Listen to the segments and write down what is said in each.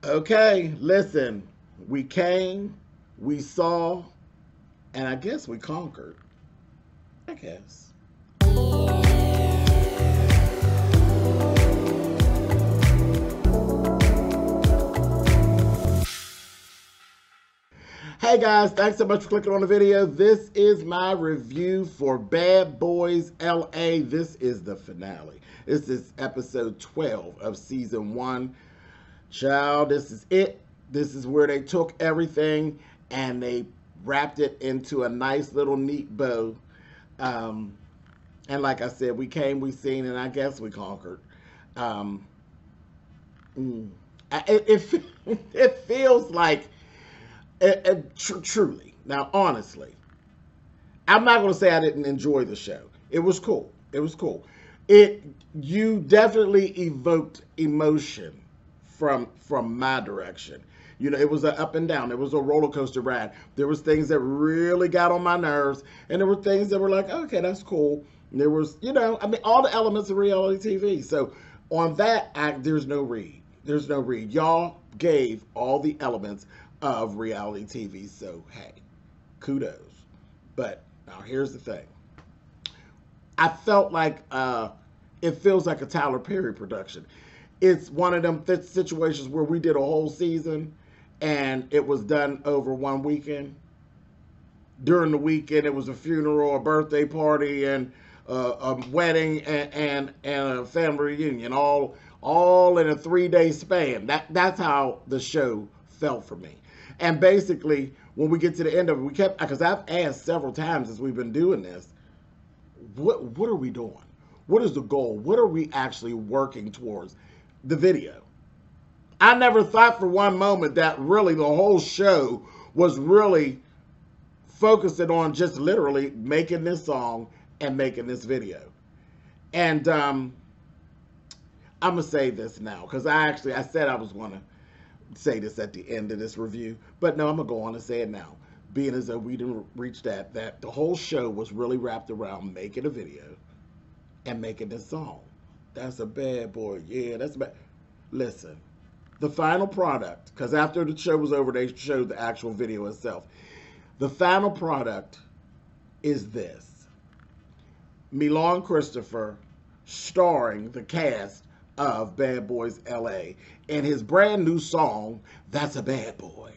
Okay, listen. We came, we saw, and I guess we conquered. I guess. Hey guys, thanks so much for clicking on the video. This is my review for Bad Boys LA. This is the finale. This is episode 12 of season 1. Child, this is it. This is where they took everything and they wrapped it into a nice little neat bow. And like I said, we came, we seen, and I guess we conquered. Um, it feels like truly. Now, honestly, I'm not going to say I didn't enjoy the show. It was cool. It was cool. You definitely evoked emotion from my direction. You know, it was an up and down. It was a roller coaster ride. There was things that really got on my nerves, and there were things that were like, okay, that's cool. And there was, you know, I mean, all the elements of reality TV. So on that, there's no read. There's no read. Y'all gave all the elements of reality TV. So, hey, kudos. But now here's the thing. I felt like it feels like a Tyler Perry production. It's one of them situations where we did a whole season and it was done over one weekend. During the weekend, it was a funeral, a birthday party, and a wedding and a family reunion, all in a 3-day span. That's how the show felt for me. And basically, when we get to the end of it, we kept, because I've asked several times as we've been doing this, what are we doing? What is the goal? What are we actually working towards? The video. I never thought for one moment that really the whole show was really focusing on just literally making this song and making this video. And I'm going to say this now, because I said I was going to say this at the end of this review, but no, I'm going to go on and say it now. Being as though we didn't reach that the whole show was really wrapped around making a video and making this song. That's a bad boy. Yeah, that's bad. Listen, the final product, because after the show was over, they showed the actual video itself. The final product is this. Milan Christopher starring the cast of Bad Boys LA and his brand new song, That's a Bad Boy.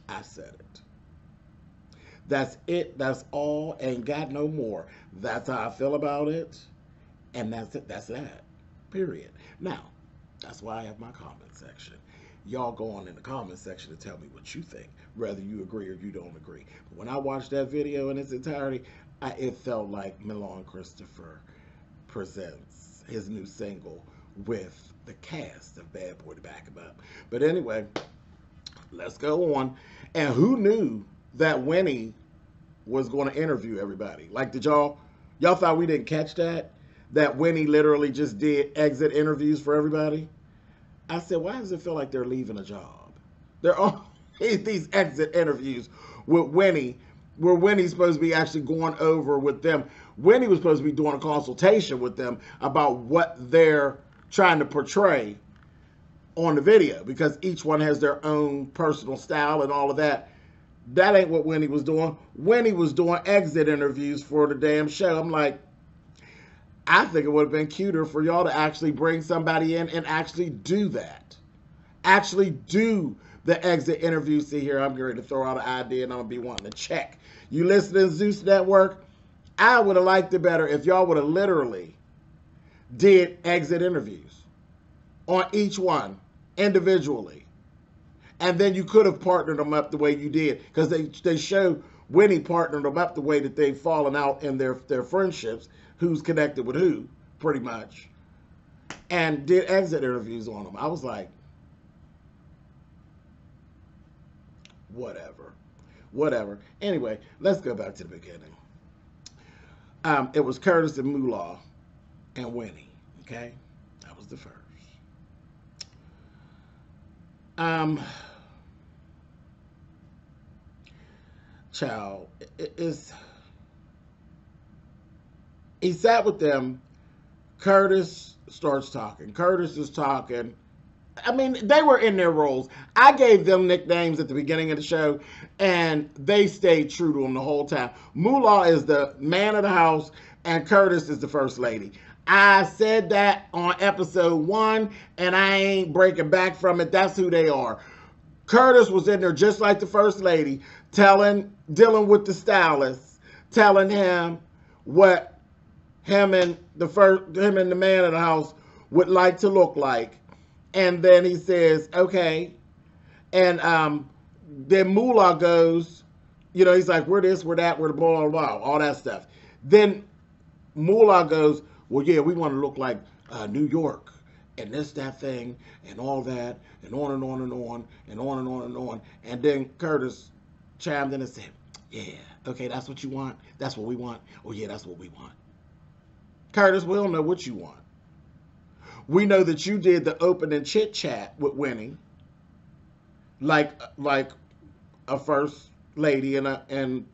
I said it. That's it. That's all. Ain't got no more. That's how I feel about it. And that's it. That's that. Period. Now, that's why I have my comment section. Y'all go on in the comment section to tell me what you think, whether you agree or you don't agree. But when I watched that video in its entirety, it felt like Milan Christopher presents his new single with the cast of Bad Boy to back him up. But anyway, let's go on. And who knew that Winnie was going to interview everybody? Like, did y'all thought we didn't catch that? That Winnie literally just did exit interviews for everybody? I said, why does it feel like they're leaving a job? They're all these exit interviews with Winnie, where Winnie's supposed to be actually going over with them. Winnie was supposed to be doing a consultation with them about what they're trying to portray on the video, because each one has their own personal style and all of that. That ain't what Winnie was doing. Winnie was doing exit interviews for the damn show. I'm like, I think it would have been cuter for y'all to actually bring somebody in and actually do that. Actually do the exit interview. See here, I'm ready to throw out an idea and I'm going to be wanting to check. You listening to Zeus Network? I would have liked it better if y'all would have literally did exit interviews on each one individually. And then you could have partnered them up the way you did, because they showed Winnie partnered them up the way that they've fallen out in their friendships, who's connected with who, pretty much, and did exit interviews on them. I was like, whatever. Anyway, let's go back to the beginning. It was Curtis and Moolah and Winnie, okay? That was the first. Child, he sat with them Curtis starts talking. Curtis is talking. I mean, they were in their roles. I gave them nicknames at the beginning of the show, and they stayed true to them the whole time. Moolah is the man of the house, and Curtis is the first lady. I said that on episode 1, and I ain't breaking back from it. That's who they are. Curtis was in there just like the first lady, dealing with the stylist, telling him what him and the man of the house would like to look like. And then he says, okay. And then Moolah goes, he's like, we're this, we're that, we're the blah, blah, blah, all that stuff. Then Moolah goes, well, yeah, we want to look like New York and this, that thing, and all that, and on and on and on, and on and on and on. And then Curtis chimed in and said, yeah, okay, that's what you want? That's what we want? Oh, yeah, that's what we want. Curtis, we don't know what you want. We know that you did the opening chit chat with Winnie, like a first lady and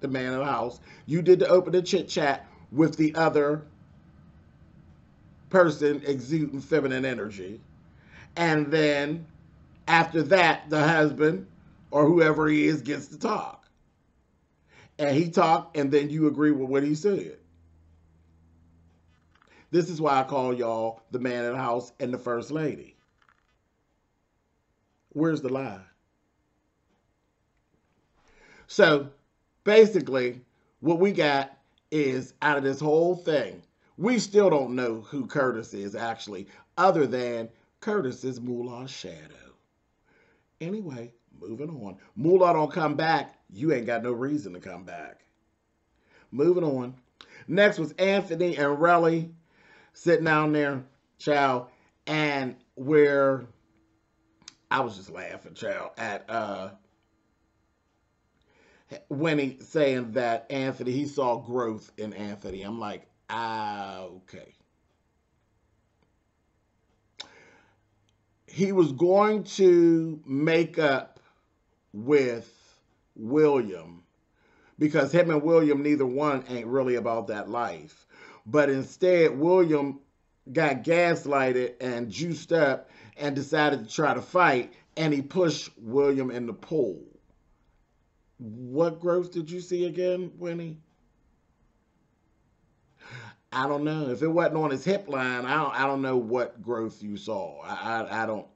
the man of the house. You did the opening chit chat with the other person exuding feminine energy, and then after that, the husband or whoever he is gets to talk, and he talked, and then you agree with what he said. This is why I call y'all the man of the house and the first lady. Where's the lie? So basically, what we got is, out of this whole thing, we still don't know who Curtis is actually, other than Curtis is Moolah's shadow. Anyway, moving on. Moolah don't come back, you ain't got no reason to come back. Moving on. Next was Anthony and Relly sitting down there, child, and where I was just laughing, child, at Winnie saying that Anthony, he saw growth in Anthony. I'm like, okay. He was going to make up with William because him and William, neither one ain't really about that life. But instead, William got gaslighted and juiced up and decided to try to fight, and he pushed William in the pool. What growth did you see again, Winnie? I don't know. If it wasn't on his hip line, I don't know what growth you saw. I don't.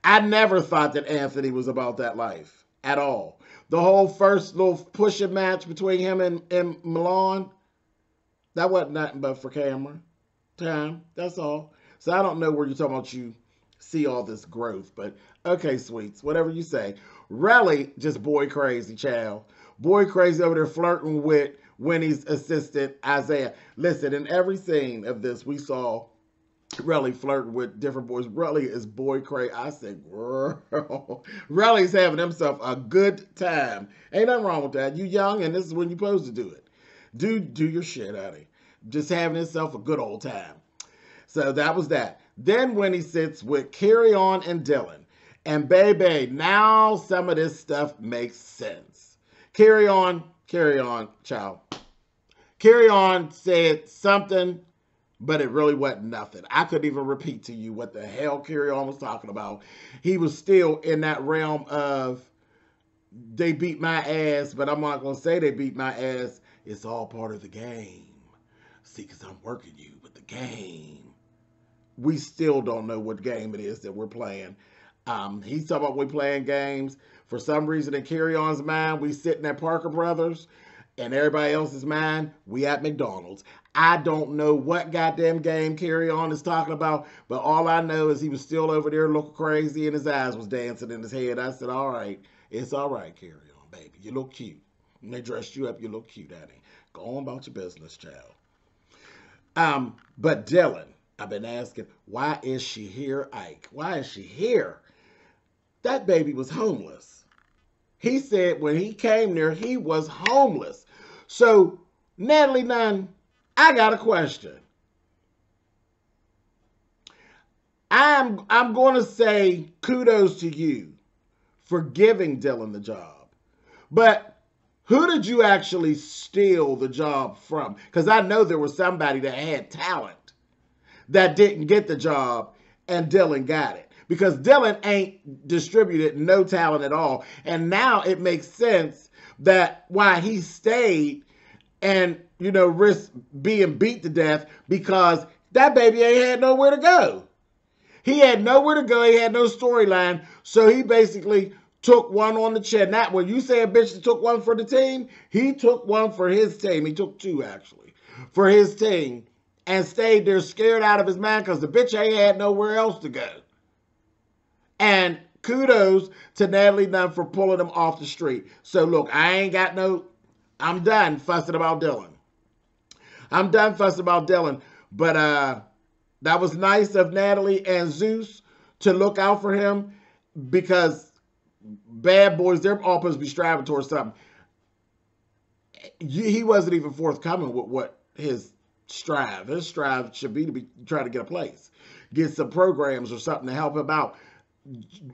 I never thought that Anthony was about that life at all. The whole first little pushing match between him and Milan, that wasn't nothing but for camera time. That's all. So I don't know where you're talking about you see all this growth. But okay, sweets, whatever you say. Relly, just boy crazy, child. Boy crazy over there flirting with Winnie's assistant, Isaiah. Listen, in every scene of this, we saw Relly flirting with different boys. Relly is boy crazy. I said, girl. Relly's having himself a good time. Ain't nothing wrong with that. You young, and this is when you're supposed to do it. Do your shit, honey. Just having himself a good old time. So that was that. Then when he sits with Carry On and Dylan. And baby, now some of this stuff makes sense. Carry On, child. Carry On said something, but it really wasn't nothing. I couldn't even repeat to you what the hell Carry On was talking about. He was still in that realm of, they beat my ass, but I'm not going to say they beat my ass. It's all part of the game. See, because I'm working you with the game. We still don't know what game it is that we're playing. He's talking about we playing games. For some reason, in Carry On's mind, we sitting at Parker Brothers, and everybody else's mind, we at McDonald's. I don't know what goddamn game Carry On is talking about, but all I know is he was still over there looking crazy, and his eyes was dancing in his head. I said, all right, it's all right, Carry On, baby. You look cute. When they dressed you up, you look cute, honey. Go on about your business, child. But Dylan, I've been asking, why is she here, Ike? Why is she here? That baby was homeless. He said when he came there, he was homeless. So, Natalie Nunn, I got a question. I'm going to say kudos to you for giving Dylan the job. But Who did you actually steal the job from? Because I know there was somebody that had talent that didn't get the job and Dylan got it. Because Dylan ain't distributed no talent at all. And now it makes sense that why he stayed and, you know, risk being beat to death, because that baby ain't had nowhere to go. He had nowhere to go. He had no storyline. So he basically took one on the chin. Not when you say a bitch that took one for the team, he took one for his team. He took two, actually, for his team, and stayed there scared out of his mind because the bitch ain't had nowhere else to go. And kudos to Natalie Nunn for pulling him off the street. So look, I'm done fussing about Dylan. I'm done fussing about Dylan. But that was nice of Natalie and Zeus to look out for him, because bad boys, they're all supposed to be striving towards something. He wasn't even forthcoming with what his strive. His strive should be to be trying to get a place, get some programs or something to help him out.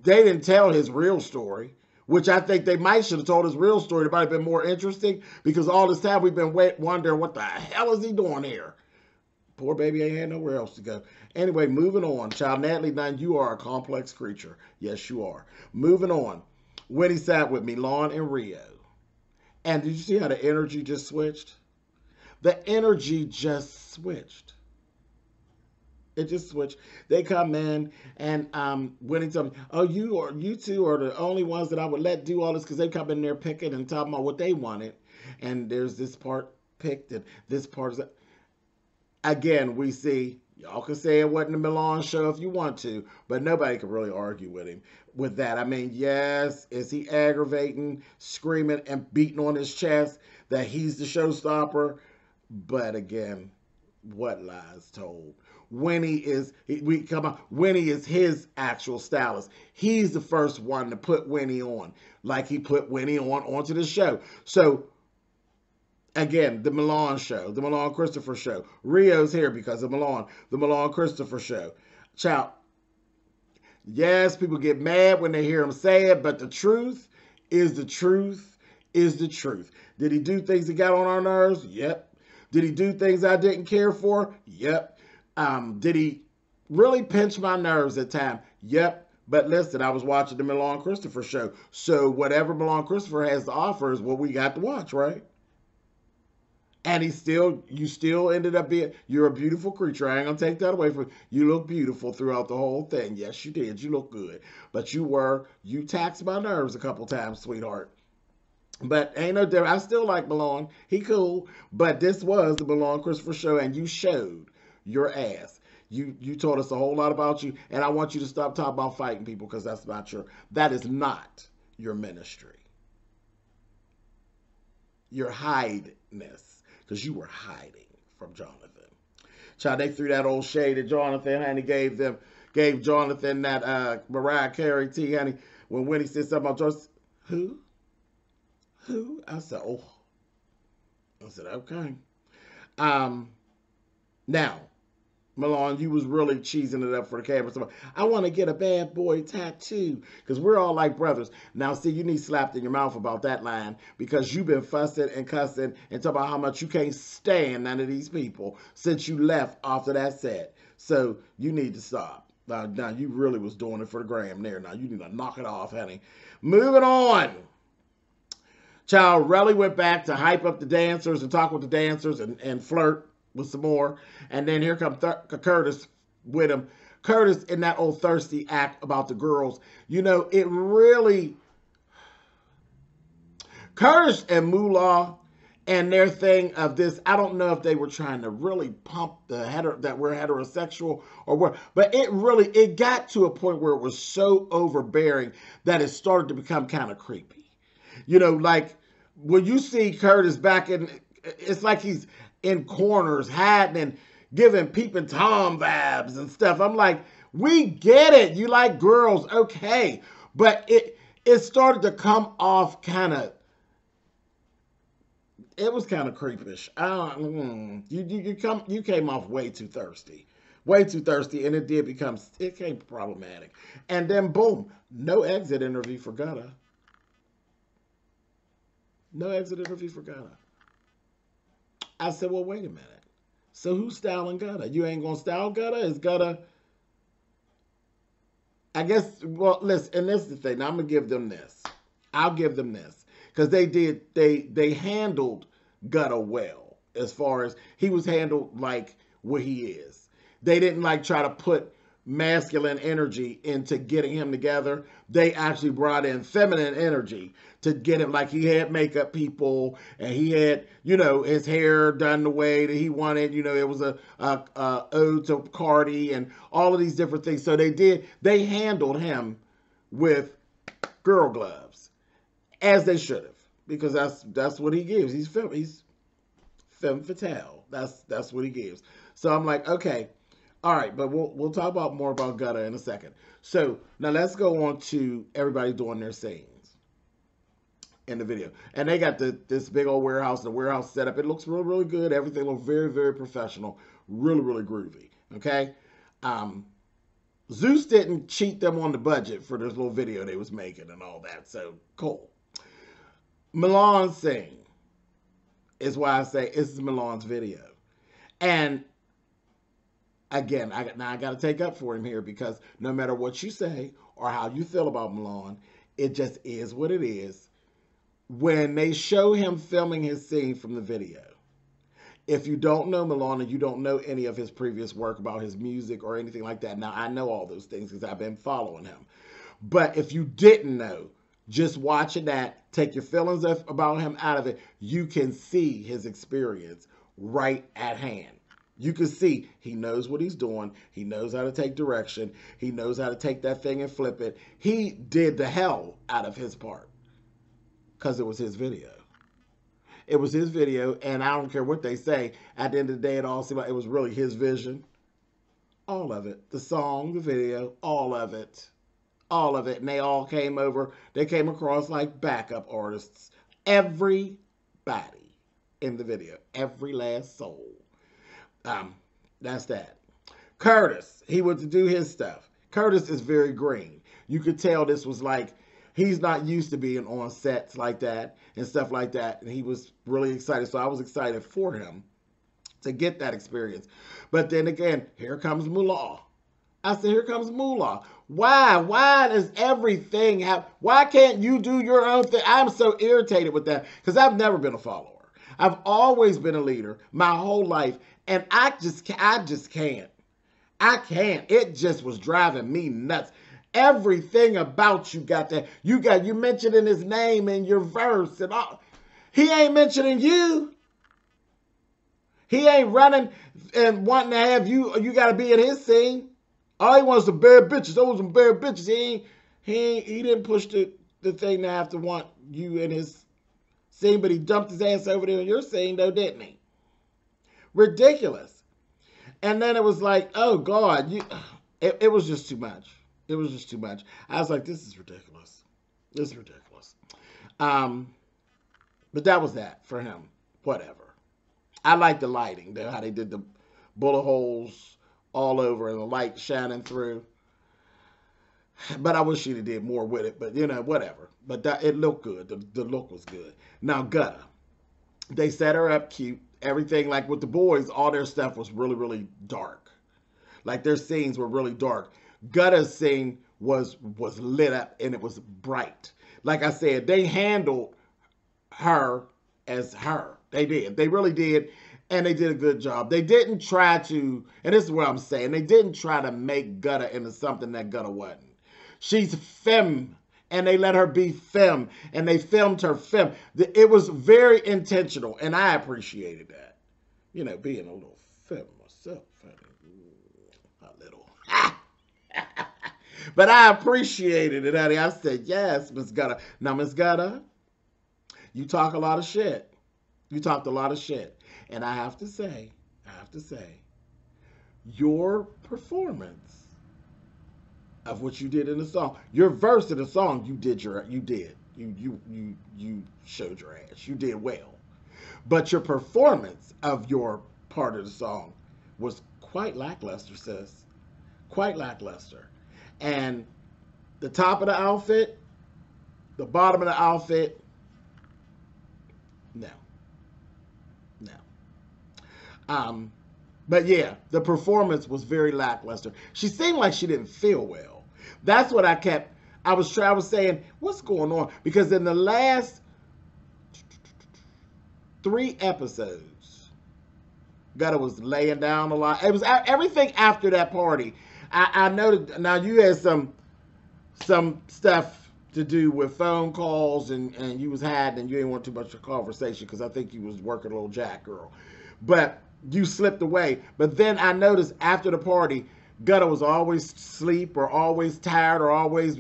They didn't tell his real story, which I think they might should have told his real story. It might have been more interesting, because all this time we've been wondering what the hell is he doing here. Poor baby ain't had nowhere else to go. Anyway, moving on. Child Natalie Nunn, you are a complex creature. Yes, you are. Moving on. When he sat with Milan and Rio. And did you see how the energy just switched? The energy just switched. It just switched. They come in, and when he told me, oh, you two are the only ones that I would let do all this, because they come in there picking and talking about what they wanted. And there's this part picked, and this part is... Again, we see, y'all can say it wasn't a Milan show if you want to, but nobody can really argue with him with that. I mean, yes, is he aggravating, screaming, and beating on his chest that he's the showstopper? But again, what lies told? Winnie is his actual stylist. He's the first one to put Winnie on, like he put Winnie onto the show. So again, the Milan show, the Milan Christopher show. Rio's here because of Milan, the Milan Christopher show. Child, yes, people get mad when they hear him say it, but the truth is the truth is the truth. Did he do things that got on our nerves? Yep. Did he do things I didn't care for? Yep. Did he really pinch my nerves at times? Yep. But listen, I was watching the Milan Christopher show. So whatever Milan Christopher has to offer is what we got to watch, right? And you still ended up being, you're a beautiful creature. I ain't going to take that away from you. You look beautiful throughout the whole thing. Yes, you did. You look good. But you taxed my nerves a couple times, sweetheart. But ain't no difference. I still like Milan. He cool. But this was the Milan Christopher show, and you showed your ass. You told us a whole lot about you, and I want you to stop talking about fighting people, because that is not your ministry. Your hideness, because you were hiding from Jonathan. Child, they threw that old shade at Jonathan, honey, gave Jonathan that Mariah Carey tea, honey, when Winnie said something about Jonathan. Who? I said, oh. I said, okay. Now, Milan, you was really cheesing it up for the camera. So, I want to get a bad boy tattoo, because we're all like brothers. Now, see, you need slapped in your mouth about that line, because you've been fussing and cussing and talking about how much you can't stand none of these people since you left after that set. So you need to stop. Now, you really was doing it for the gram there. Now, you need to knock it off, honey. Moving on. Child, Relly went back to hype up the dancers and talk with the dancers and flirt with some more. And then here comes Curtis with him. Curtis in that old thirsty act about the girls. You know, it really... Curtis and Moolah and their thing of this, I don't know if they were trying to really pump that we're heterosexual or what, but it got to a point where it was so overbearing that it started to become kind of creepy. You know, like when you see Curtis back in, it's like he's in corners, hiding and giving peeping Tom vibes and stuff. I'm like, we get it. You like girls, okay. But it started to come off kind of, it was kind of creepish. You came off way too thirsty. Way too thirsty, and it became problematic. And then boom, no exit interview for Gutta. No exit interview for Gunna. I said, well, wait a minute. So who's styling Gunna? You ain't gonna style Gunna? Is Gunna? I guess. Well, listen, and this is the thing. Now, I'm gonna give them this. I'll give them this because they handled Gunna well as far as he was handled like what he is. They didn't like try to put masculine energy into getting him together. They actually brought in feminine energy to get him, like he had makeup people and he had, you know, his hair done the way that he wanted. You know, it was a ode to Cardi and all of these different things. So they handled him with girl gloves, as they should have, because that's what he gives. He's femme fatale. That's what he gives. So I'm like, okay. All right, but we'll talk about more about Gunna in a second. So now let's go on to everybody doing their scenes in the video. And they got this big old warehouse, the warehouse setup. It looks really, really good. Everything looks very, very professional. Really, really groovy. Okay? Zeus didn't cheat them on the budget for this little video they was making and all that. So, cool. Milan's scene is why I say this is Milan's video. And again, I got to take up for him here because no matter what you say or how you feel about Milan, it just is what it is. When they show him filming his scene from the video, if you don't know Milan and you don't know any of his previous work about his music or anything like that, now I know all those things because I've been following him. But if you didn't know, just watching that, take your feelings about him out of it, you can see his experience right at hand. You can see he knows what he's doing. He knows how to take direction. He knows how to take that thing and flip it. He did the hell out of his part because it was his video. It was his video, and I don't care what they say. At the end of the day, it all seemed like it was really his vision. All of it. The song, the video, all of it. All of it. And they all came over. They came across like backup artists. Everybody in the video. Every last soul. That's that. Curtis, he went to do his stuff. Curtis is very green. You could tell this was like, he's not used to being on sets like that and stuff like that. And he was really excited. So I was excited for him to get that experience. But then again, here comes Moolah. I said, here comes Moolah. Why? Why does everything have, why can't you do your own thing? I'm so irritated with that because I've never been a follower. I've always been a leader my whole life. And I just can't. I can't. It just was driving me nuts. Everything about you got that. You mentioning his name in your verse and all. He ain't mentioning you. He ain't running and wanting to have you got to be in his scene. All he wants is some bad bitches. Those some bad bitches. He didn't push the thing to have to want you in his scene, but he dumped his ass over there in your scene though, didn't he? Ridiculous. And then it was like, oh God, it was just too much. It was just too much. I was like, this is ridiculous. This is ridiculous. But that was that for him. Whatever. I like the lighting, how they did the bullet holes all over and the light shining through. But I wish she'd did more with it. But you know, whatever. But it looked good. The look was good. Now Gunna, they set her up cute. Everything, like with the boys, all their stuff was really, really dark. Like their scenes were really dark. Gunna's scene was lit up and it was bright. Like I said, they handled her as her. They did. They really did. And they did a good job. They didn't try to, and this is what I'm saying, they didn't try to make Gunna into something that Gunna wasn't. She's femme. And they let her be femme. And they filmed her femme. It was very intentional. And I appreciated that. You know, being a little femme myself. A little. But I appreciated it, honey. I said, yes, Miss Gunna. Now, Miss Gunna, you talk a lot of shit. You talked a lot of shit. And I have to say, your performance of what you did in the song, your verse in the song, you showed your ass. You did well. But your performance of your part of the song was quite lackluster, sis. Quite lackluster. And the top of the outfit, the bottom of the outfit, No. No. But yeah, the performance was very lackluster. She seemed like she didn't feel well. That's what I was saying, what's going on? Because in the last 3 episodes, Gutter was laying down a lot. It was everything after that party. I noted, now you had some stuff to do with phone calls and you was hiding and you didn't want too much of a conversation because I think you was working a little jack girl. But you slipped away. But then I noticed after the party, Gutter was always asleep or always tired or always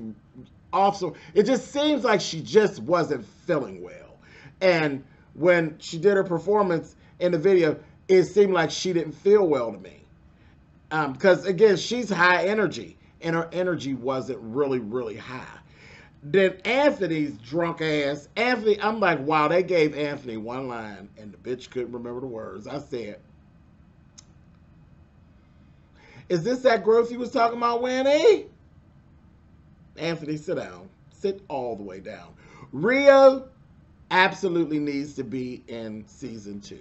off. So it just seems like she just wasn't feeling well. And when she did her performance in the video, it seemed like she didn't feel well to me. Because again, she's high energy and her energy wasn't really, really high. Then Anthony's drunk ass, I'm like, wow, they gave Anthony one line and the bitch couldn't remember the words. I said, is this that growth you was talking about, Winnie? Anthony, sit down. Sit all the way down. Rio absolutely needs to be in season 2.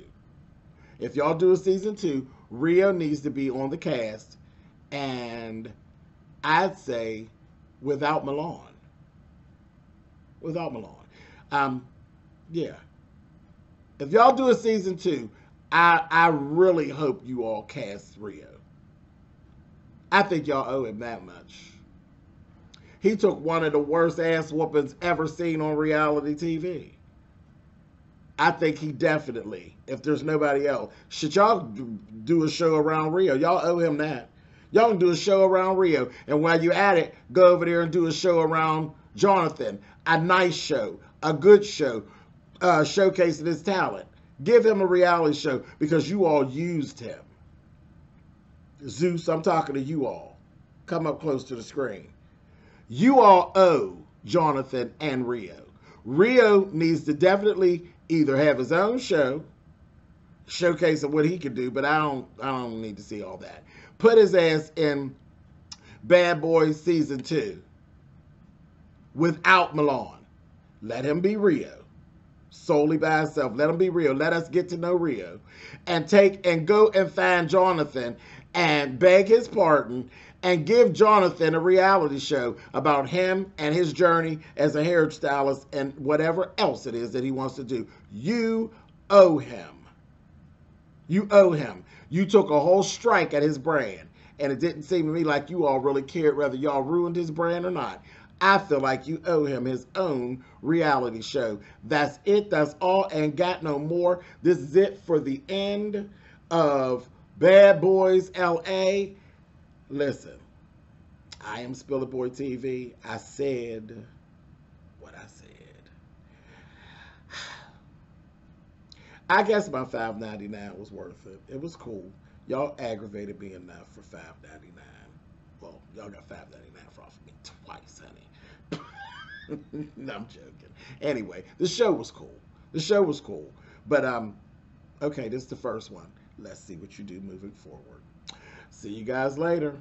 If y'all do a season 2, Rio needs to be on the cast, and I'd say without Milan. Without Milan. Yeah. If y'all do a season 2, I really hope you all cast Rio. I think y'all owe him that much. He took one of the worst ass whoopings ever seen on reality TV. I think he definitely, if there's nobody else, should y'all do a show around Rio? Y'all owe him that. Y'all can do a show around Rio. And while you're at it, go over there and do a show around Jonathan. A nice show, a good show, showcasing his talent. Give him a reality show because you all used him. Zeus, I'm talking to you all. Come up close to the screen. You all owe Jonathan and Rio. Rio needs to definitely either have his own show, showcasing what he can do, but I don't need to see all that. Put his ass in Bad Boys season 2 without Milan. Let him be Rio solely by himself. Let him be Rio. Let us get to know Rio and go and find Jonathan and beg his pardon and give Jonathan a reality show about him and his journey as a hairstylist and whatever else it is that he wants to do. You owe him. You owe him. You took a whole strike at his brand, and it didn't seem to me like you all really cared whether y'all ruined his brand or not. I feel like you owe him his own reality show. That's it. That's all, and got no more. This is it for the end of Bad Boys LA. Listen, I am SpillitBoyTV. I said what I said. I guess my $5.99 was worth it. It was cool. Y'all aggravated me enough for $5.99. Well, y'all got $5.99 off of me twice, honey. No, I'm joking. Anyway, the show was cool. The show was cool. But, okay, this is the first one. Let's see what you do moving forward. See you guys later.